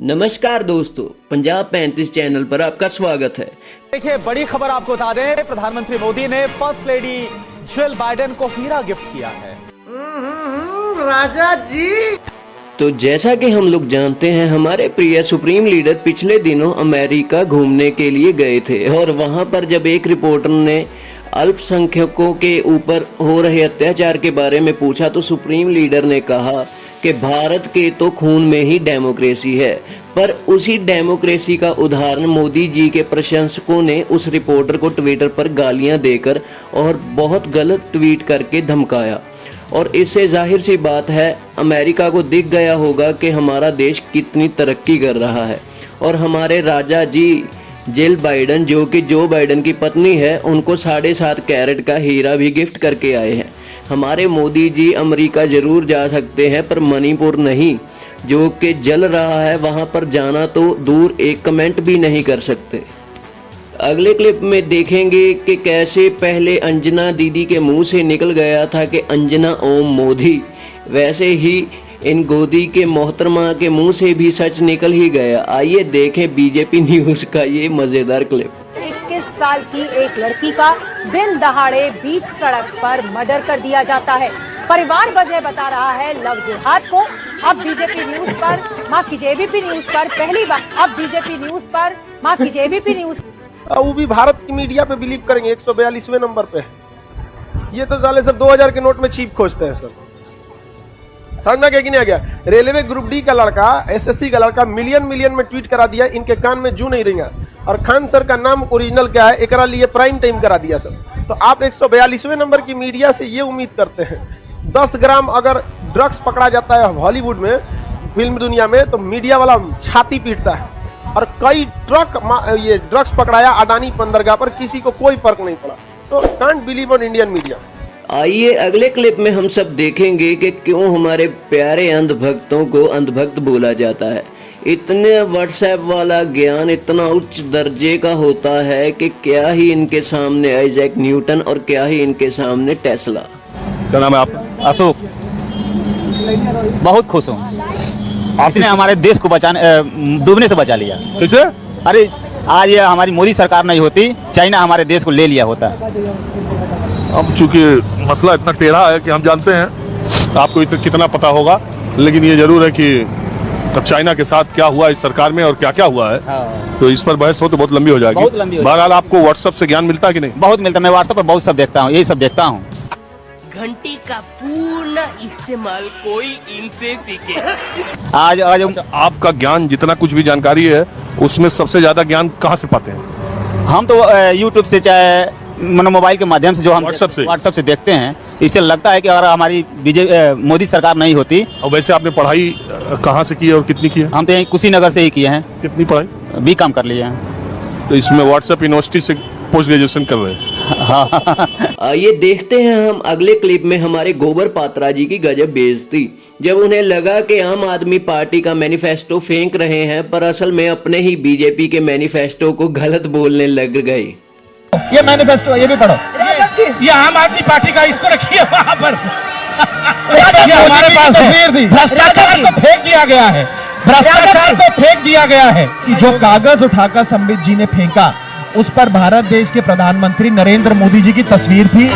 नमस्कार दोस्तों, पंजाब 35 चैनल पर आपका स्वागत है। देखिए, बड़ी खबर आपको बता दें, प्रधानमंत्री मोदी ने फर्स्ट लेडी जिल बाइडेन को हीरा गिफ्ट किया है। राजा जी। तो जैसा कि हम लोग जानते हैं, हमारे प्रिय सुप्रीम लीडर पिछले दिनों अमेरिका घूमने के लिए गए थे और वहां पर जब एक रिपोर्टर ने अल्पसंख्यकों के ऊपर हो रहे अत्याचार के बारे में पूछा तो सुप्रीम लीडर ने कहा कि भारत के तो खून में ही डेमोक्रेसी है। पर उसी डेमोक्रेसी का उदाहरण मोदी जी के प्रशंसकों ने उस रिपोर्टर को ट्विटर पर गालियां देकर और बहुत गलत ट्वीट करके धमकाया। और इससे जाहिर सी बात है, अमेरिका को दिख गया होगा कि हमारा देश कितनी तरक्की कर रहा है। और हमारे राजा जी जिल बाइडेन, जो कि जो बाइडेन की पत्नी है, उनको 7.5 कैरेट का हीरा भी गिफ्ट करके आए हैं। हमारे मोदी जी अमेरिका जरूर जा सकते हैं, पर मणिपुर नहीं, जो कि जल रहा है, वहां पर जाना तो दूर, एक कमेंट भी नहीं कर सकते। अगले क्लिप में देखेंगे कि कैसे पहले अंजना दीदी के मुंह से निकल गया था कि अंजना ओम मोदी, वैसे ही इन गोदी के मोहतरमा के मुंह से भी सच निकल ही गया। आइए देखें बीजेपी न्यूज का ये मजेदार क्लिप। 21 साल की एक लड़की का दिन दहाड़े बीच सड़क पर मर्डर कर दिया जाता है। परिवार वजह बता रहा है लव जिहाद को। अब बीजेपी न्यूज पर, माफ कीजिए एबीपी न्यूज पर पहली बार, अब बीजेपी न्यूज पर, माफ कीजिए एबीपी न्यूज, वो भी भारत की मीडिया पे बिलीव करेंगे 142वें नंबर पे। ये तो साले सब 2000 के नोट में चीप खोजते हैं सब। समझना क्या कि नहीं आ गया। रेलवे ग्रुप डी का लड़का, एसएससी का लड़का मिलियन में ट्वीट करा दिया, इनके कान में जू नहीं रहेगा। और खान सर का नाम ओरिजिनल क्या है, एकरा लिए प्राइम टाइम करा दिया सर। तो आप 142वें नंबर की मीडिया से ये उम्मीद करते हैं 10 ग्राम अगर ड्रग्स पकड़ा जाता है हॉलीवुड में, फिल्म दुनिया में, तो मीडिया वाला छाती पीटता है। और कई ट्रक ये ड्रग्स पकड़ाया अडानी बंदरगाह पर, किसी को कोई फर्क नहीं पड़ा। तो can't believe on Indian media. आइए अगले क्लिप में हम सब देखेंगे कि क्यों हमारे प्यारे अंधभक्तों को अंधभक्त बोला जाता है। इतने व्हाट्सएप वाला ज्ञान इतना उच्च दर्जे का होता है कि क्या ही इनके सामने आइजैक न्यूटन और क्या ही इनके सामने टेस्ला। क्या नाम है आपका? अशोक। बहुत खुश हूँ, आपने हमारे देश को डूबने से बचा लिया। कैसे? अरे आज ये हमारी मोदी सरकार नहीं होती, चाइना हमारे देश को ले लिया होता। अब चूंकि मसला इतना टेढ़ा है कि हम जानते हैं आपको कितना पता होगा, लेकिन ये जरूर है कि अब चाइना के साथ क्या हुआ इस सरकार में और क्या क्या हुआ है। तो इस पर बहस हो तो बहुत लंबी हो जाएगी। बहरहाल आपको व्हाट्सएप से ज्ञान मिलता है कि नहीं? बहुत मिलता है, मैं व्हाट्सएप पर बहुत सब देखता हूँ, यही सब देखता हूँ। घंटी का पूर्ण इस्तेमाल कोई इनसे सीखे। आज आपका ज्ञान, जितना कुछ भी जानकारी है, उसमें सबसे ज्यादा ज्ञान कहाँ से पाते हैं? हम तो यूट्यूब से, चाहे मोबाइल के माध्यम से, जो हम व्हाट्सएप से देखते हैं। इससे लगता है कि अगर हमारी मोदी सरकार नहीं होती। और वैसे आपने पढ़ाई कहाँ से की है और कितनी की है? हम तो यहीं कुशीनगर से ही किए हैं। कितनी पढ़ाई? BCom कर लिए हैं। तो इसमें व्हाट्सएप यूनिवर्सिटी से पोस्ट ग्रेजुएशन कर रहे हैं। आइए देखते हैं हम अगले क्लिप में हमारे गोबर पात्रा जी की गजब बेइज्जती, जब उन्हें लगा कि आम आदमी पार्टी का मैनिफेस्टो फेंक रहे हैं, पर असल में अपने ही बीजेपी के मैनिफेस्टो को गलत बोलने लग गए। ये मैनिफेस्टो, ये भी पढ़ो। ये आम आदमी पार्टी का, इसको रखिए वहां पर। ये हमारे पास है। भ्रष्टाचार को फेंक दिया गया है, भ्रष्टाचार को फेंक दिया गया है। जो कागज उठाकर संबित जी ने फेंका, उस पर भारत देश के प्रधानमंत्री नरेंद्र मोदी जी की तस्वीर थी।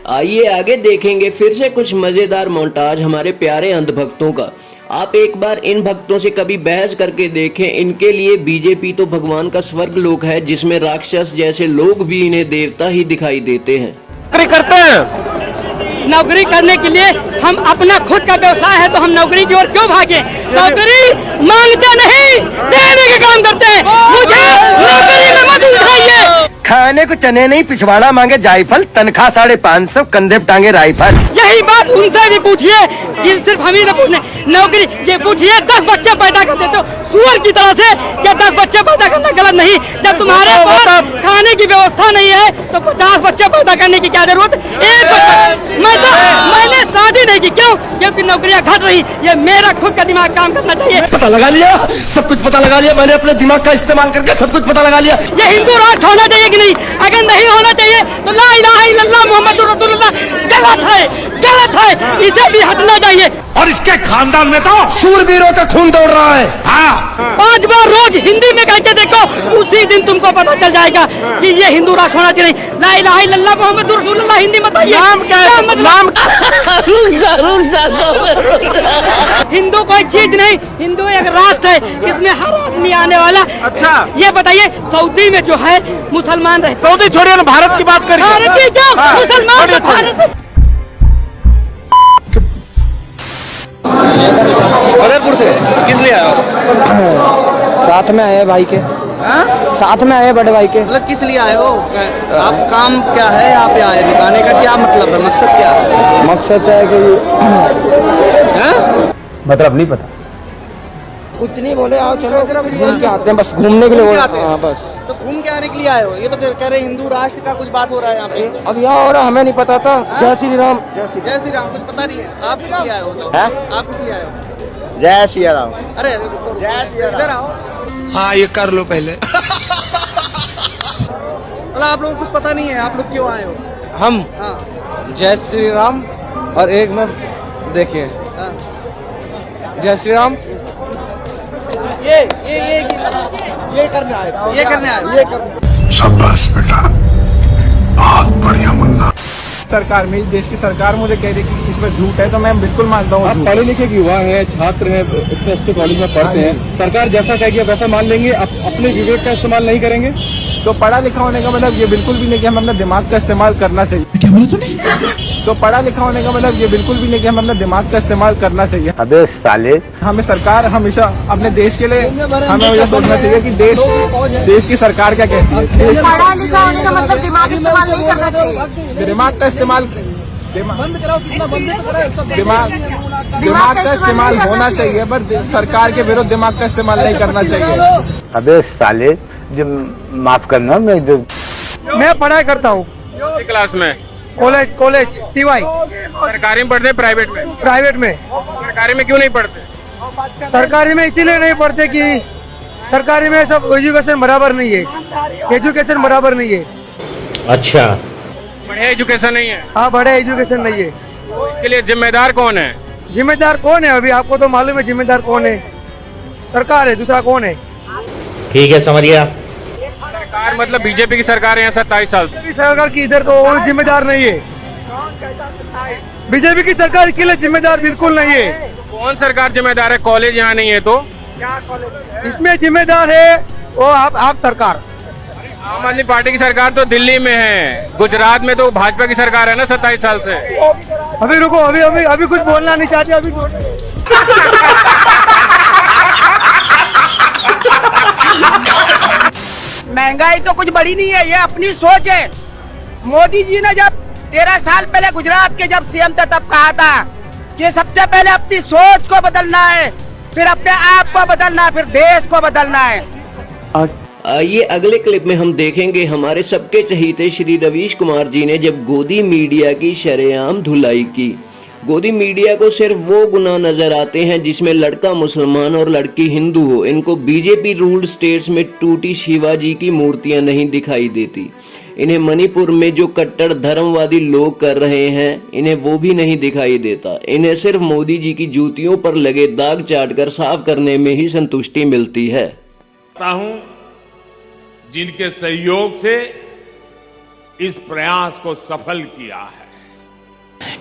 आइए आगे देखेंगे फिर से कुछ मजेदार मोन्टाज हमारे प्यारे अंधभक्तों का। आप एक बार इन भक्तों से कभी बहस करके देखें। इनके लिए बीजेपी तो भगवान का स्वर्ग लोक है, जिसमें राक्षस जैसे लोग भी इन्हें देवता ही दिखाई देते हैं। नौकरी करते हैं, नौकरी करने के लिए हम, अपना खुद का व्यवसाय है तो हम नौकरी की ओर क्यों भागे? नौकरी मांगते नहीं, देने के काम करते हैं। मुझे नौकरी में मत उठाइए। खाने को चने नहीं, पिछवाड़ा मांगे जायफल, तनख्वाह 550, कंधे टांगे राइफल। यही बात उनसे भी पूछिए कि सिर्फ हम ही से पूछने नौकरी। ये पूछिए 10 बच्चे पैदा कर देते हो सुअर की तरह से, क्या 10 बच्चे पैदा करना गलत नहीं? जब तुम्हारे पास खाने की व्यवस्था नहीं है तो 50 बच्चे पैदा करने की क्या जरूरत? एक बच्चा। मैंने शादी नहीं की, क्यों? क्योंकि नौकरियां घट रही। ये मेरा खुद का दिमाग काम करना चाहिए। पता लगा लिया, सब कुछ पता लगा लिया मैंने, अपने दिमाग का इस्तेमाल करके सब कुछ पता लगा लिया। ये हिंदू राष्ट्र होना चाहिए कि नहीं? अगर नहीं होना चाहिए तो ला इलाहा इल्लल्लाह मुहम्मदुर रसूलुल्लाह गलत है, गलत गलत है, इसे भी हटना चाहिए। और इसके खानदान में तो शूरवीरों का खून दौड़ रहा है। हाँ 5 बार रोज हिंदी में कह के देखो, उसी दिन तुमको पता चल जाएगा कि ये हिंदू राष्ट्र होना चाहिए। ला इलाहा इल्लल्लाह मुहम्मदुर रसूलुल्लाह हिंदी बताइए, नाम क्या है? नाम हिंदू कोई चीज नहीं, हिंदू एक राष्ट्र है, इसमें हर आदमी आने वाला। अच्छा ये बताइए, सऊदी में जो है मुसलमान रहते, सऊदी छोड़िए ना, भारत की बात करिए। भारत की जो मुसलमान तो भारत फतेहपुर से किस लिए आए हो? साथ में आए भाई के, साथ में आए बड़े भाई के। मतलब किस लिए आए हो? आप काम क्या है यहाँ पे आए? बताने का क्या मतलब है, मकसद क्या है? मकसद है कि मतलब नहीं पता, कुछ नहीं बोले, आओ चलो घूम के आते हैं, बस घूमने के लिए बोले। हाँ बस। तो घूम के आने के लिए आए हो? ये तो फिर कह रहे हिंदू राष्ट्र का कुछ बात हो रहा है यहाँ पे। अब यहाँ हो रहा, हमें नहीं पता था। जय श्री राम। जय श्री राम कुछ पता नहीं है। आप किस लिए आए हो? आप किस लिए आए हो? जय श्री राम। अरे जय श्री राम। हाँ ये कर लो पहले। मतलब आप लोगों को कुछ पता नहीं है, आप लोग क्यों आए हो? हम जय श्री राम और एक में देखिए जय श्री राम, ये करने आए, ये करने आए। शाबाश बेटा, बहुत बढ़िया मुन्ना। सरकार, मेरी देश की सरकार मुझे कह रही कि इसमें झूठ है, तो मैं बिल्कुल मानता हूँ। आप पढ़े लिखे युवा हैं, छात्र हैं, इतने अच्छे कॉलेज में पढ़ते हैं, सरकार जैसा कहेगी वैसा मान लेंगे, अपने विवेक का इस्तेमाल नहीं करेंगे। तो पढ़ा लिखा होने का मतलब ये बिल्कुल भी नहीं कि हम अपने दिमाग का इस्तेमाल करना चाहिए। क्या बोला तूने? तो पढ़ा लिखा होने का मतलब ये बिल्कुल भी नहीं कि हम अपने दिमाग का इस्तेमाल करना चाहिए। अबे साले, हमें सरकार हमेशा अपने देश के लिए हमें ये सोचना चाहिए कि देश की सरकार क्या कहती है। पढ़ा लिखा होने का मतलब दिमाग इस्तेमाल नहीं करना चाहिए। दिमाग का इस्तेमाल दिमाग का इस्तेमाल होना चाहिए, पर सरकार के विरुद्ध दिमाग का इस्तेमाल नहीं करना चाहिए। अबे साले, जो माफ करना, मैं पढ़ाई करता हूँ क्लास में, कॉलेज टीवाई। सरकारी में पढ़ते प्राइवेट में? प्राइवेट में। सरकारी में क्यों नहीं पढ़ते? सरकारी में इसलिए नहीं पढ़ते कि सरकारी में सब एजुकेशन बराबर नहीं है, एजुकेशन बराबर नहीं है। अच्छा, बढ़िया एजुकेशन नहीं है। हाँ, बड़े एजुकेशन नहीं है। इसके लिए जिम्मेदार कौन है? जिम्मेदार कौन है? अभी आपको तो मालूम है जिम्मेदार कौन है। सरकार है, दूसरा कौन है? ठीक है, समझ गया। सरकार मतलब बीजेपी की सरकार है यहाँ 27 साल। सरकार की इधर तो जिम्मेदार नहीं है। बीजेपी की सरकार के लिए जिम्मेदार बिल्कुल नहीं है। कौन सरकार जिम्मेदार है? कॉलेज यहाँ नहीं है तो इसमें जिम्मेदार है वो आप सरकार। आम आदमी पार्टी की सरकार तो दिल्ली में है, गुजरात में तो भाजपा की सरकार है ना 27 साल से। अभी रुको, अभी कुछ बोलना नहीं चाहते। अभी महंगाई तो कुछ बड़ी नहीं है, ये अपनी सोच है। मोदी जी ने जब 13 साल पहले गुजरात के जब सीएम थे तब कहा था कि सबसे पहले अपनी सोच को बदलना है, फिर अपने आप को बदलना है, फिर देश को बदलना है। आइए अगले क्लिप में हम देखेंगे हमारे सबके चहीते श्री रवीश कुमार जी ने जब गोदी मीडिया की शरेआम धुलाई की। गोदी मीडिया को सिर्फ वो गुनाह नजर आते हैं जिसमें लड़का मुसलमान और लड़की हिंदू हो। इनको बीजेपी रूल्ड स्टेट्स में टूटी शिवाजी की मूर्तियां नहीं दिखाई देती। इन्हें मणिपुर में जो कट्टर धर्मवादी लोग कर रहे हैं इन्हें वो भी नहीं दिखाई देता। इन्हें सिर्फ मोदी जी की जूतियों पर लगे दाग चाटकर साफ करने में ही संतुष्टि मिलती है। जिनके सहयोग से इस प्रयास को सफल किया है।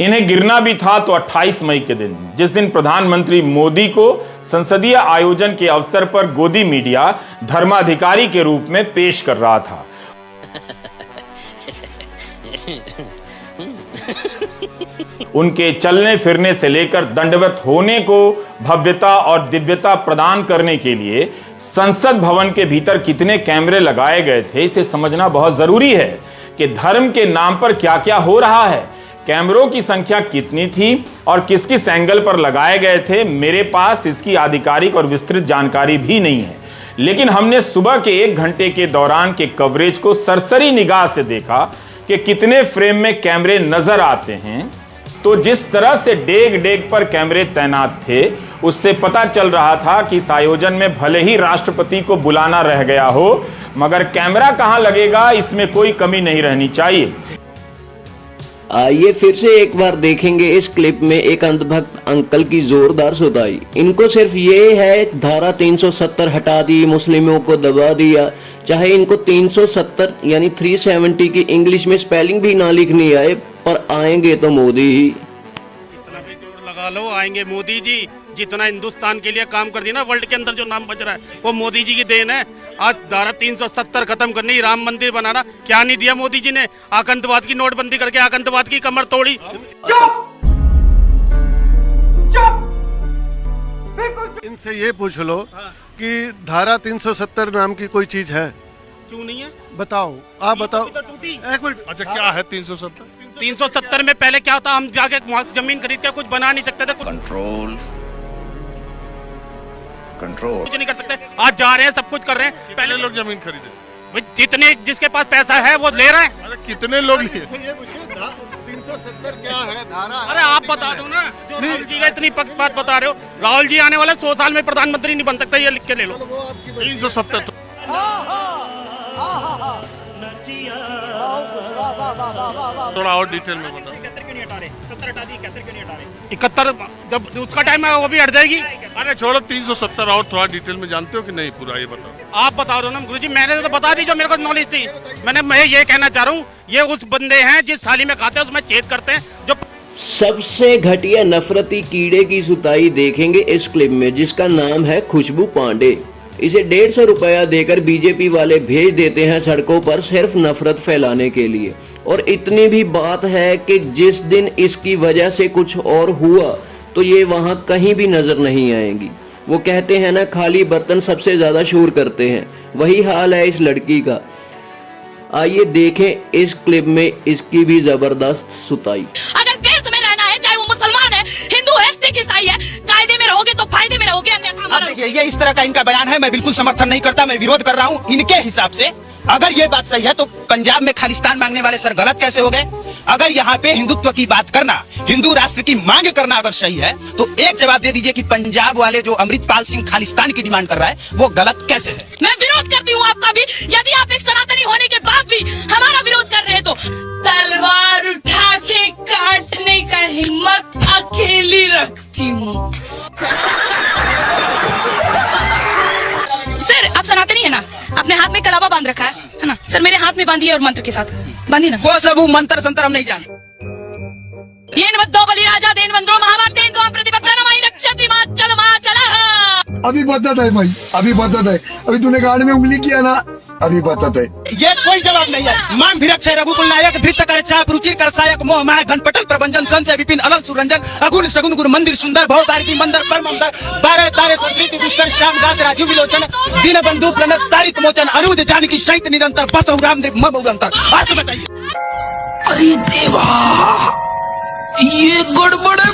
इन्हें गिरना भी था तो 28 मई के दिन, जिस दिन प्रधानमंत्री मोदी को संसदीय आयोजन के अवसर पर गोदी मीडिया धर्माधिकारी के रूप में पेश कर रहा था। उनके चलने फिरने से लेकर दंडवत होने को भव्यता और दिव्यता प्रदान करने के लिए संसद भवन के भीतर कितने कैमरे लगाए गए थे, इसे समझना बहुत जरूरी है कि धर्म के नाम पर क्या क्या हो रहा है। कैमरों की संख्या कितनी थी और किस किस एंगल पर लगाए गए थे, मेरे पास इसकी आधिकारिक और विस्तृत जानकारी भी नहीं है। लेकिन हमने सुबह के 1 घंटे के दौरान के कवरेज को सरसरी निगाह से देखा कि कितने फ्रेम में कैमरे नजर आते हैं। तो जिस तरह से डेग डेग पर कैमरे तैनात थे, उससे पता चल रहा था कि इस आयोजन में भले ही राष्ट्रपति को बुलाना रह गया हो, मगर कैमरा कहां लगेगा इसमें कोई कमी नहीं रहनी चाहिए। आइए फिर से एक बार देखेंगे इस क्लिप में एक अंधभक्त अंकल की जोरदार सुताई। इनको सिर्फ ये है धारा 370 हटा दी, मुस्लिमों को दबा दिया, चाहे इनको 370 यानी 370 की इंग्लिश में स्पेलिंग भी ना लिखनी आए, पर आएंगे तो मोदी ही। लगा लो, आएंगे मोदी जी। जितना हिंदुस्तान के लिए काम कर दिया ना, वर्ल्ड के अंदर जो नाम बज रहा है वो मोदी जी की देन है। आज धारा 370 खत्म करनी, राम मंदिर बनाना, क्या नहीं दिया मोदी जी ने? आतंकवाद की नोटबंदी करके आतंकवाद की कमर तोड़ी। इनसे ये पूछ लो कि धारा 370 नाम की कोई चीज है? क्यों नहीं है? बताओ, आप बताओ। एक मिनट, अच्छा क्या है 370? 370 में पहले क्या होता, हम जाके जमीन खरीद के कुछ बना नहीं सकते थे, कंट्रोल कुछ नहीं कर सकते। आज जा रहे हैं, सब कुछ कर रहे हैं। पहले लोग जमीन खरीदे, जितने जिसके पास पैसा है वो ले रहे हैं। अरे कितने लोग लिए? 370 क्या है धारा? अरे आप बता दो ना, जो राहुल जी का इतनी बात बता रहे हो। राहुल जी आने वाले 100 साल में प्रधानमंत्री नहीं बन सकता, ये लिख के ले लो। 370 थोड़ा और डिटेल में बताओ। 71 जब उसका टाइम है वो भी हट जाएगी। अरे छोड़ो 370, और थोड़ा डिटेल में जानते हो कि नहीं पूरा, ये बताओ। आप बता दो ना गुरुजी, मैंने तो बता दी जो मेरे को नॉलेज थी। मैं ये कहना चाह रहा हूँ, ये उस बंदे हैं जिस थाली में खाते हैं उसमें छेद करते हैं। जो सबसे घटिया नफरती कीड़े की सुताई देखेंगे इस क्लिप में, जिसका नाम है खुशबू पांडे। इसे 150 रुपया देकर बीजेपी वाले भेज देते हैं सड़कों पर सिर्फ नफरत फैलाने के लिए। और इतनी भी बात है कि जिस दिन इसकी वजह से कुछ और हुआ तो ये वहां कहीं भी नजर नहीं आएंगी। वो कहते हैं ना, खाली बर्तन सबसे ज्यादा शोर करते हैं, वही हाल है इस लड़की का। आइए देखें इस क्लिप में इसकी भी जबरदस्त सुताई। अगर देश में रहना है, चाहे वो मुसलमान है, हिंदू है, सिख ईसाई है, कायदे में रहोगे तो फायदे में रहोगे, अन्यथा देखिए, ये इस तरह का इनका बयान है, मैं बिल्कुल समर्थन नहीं करता, मैं विरोध कर रहा हूँ। इनके हिसाब से अगर ये बात सही है तो पंजाब में खालिस्तान मांगने वाले सर गलत कैसे हो गए? अगर यहाँ पे हिंदुत्व की बात करना, हिंदू राष्ट्र की मांग करना अगर सही है तो एक जवाब दे दीजिए कि पंजाब वाले जो अमृतपाल सिंह खालिस्तान की डिमांड कर रहा है वो गलत कैसे है? मैं विरोध करती हूँ आपका भी। यदि आप एक सनातनी होने के बाद भी हमारा विरोध कर रहे हैं तो तलवार उठा के काटने का हिम्मत अकेली रखती हूँ। सर आप सनातनी है ना, अपने हाथ में कलावा बांध रखा है ना? सर मेरे हाथ में बांधिए और मंत्र के साथ बांधिए ना। वो सब मंत्र संतर हम नहीं जानते। बलिराजा देन वंद्रो महाभारतेन द्वां प्रतिपत्तनमयि रक्षति माचल माचलः। अभी बदत है भाई, अभी बदत है। अभी तूने गाड़ी में उंगली किया ना, अभी बदत है। ये कोई जवाब नहीं है। मां भिरक्ष रघुकुल नायक धृत कर चाप रुचि कर सायक मोह माय घनपटल प्रभंजन संजय विपिन अलल सुरंजन अगुण सगुण गुरु मंदिर सुंदर भव तारिकी मंदर परम अंदर 12 तारे संप्रीति दुष्कर श्याम गात राजू विलोचन दीन बंधु प्रणत तारिक मोचन अनुज जानकी शैत निरंतर बसव राम देव मम अंतर। आप बताइए। अरे देवा, ये गड़बड़ है।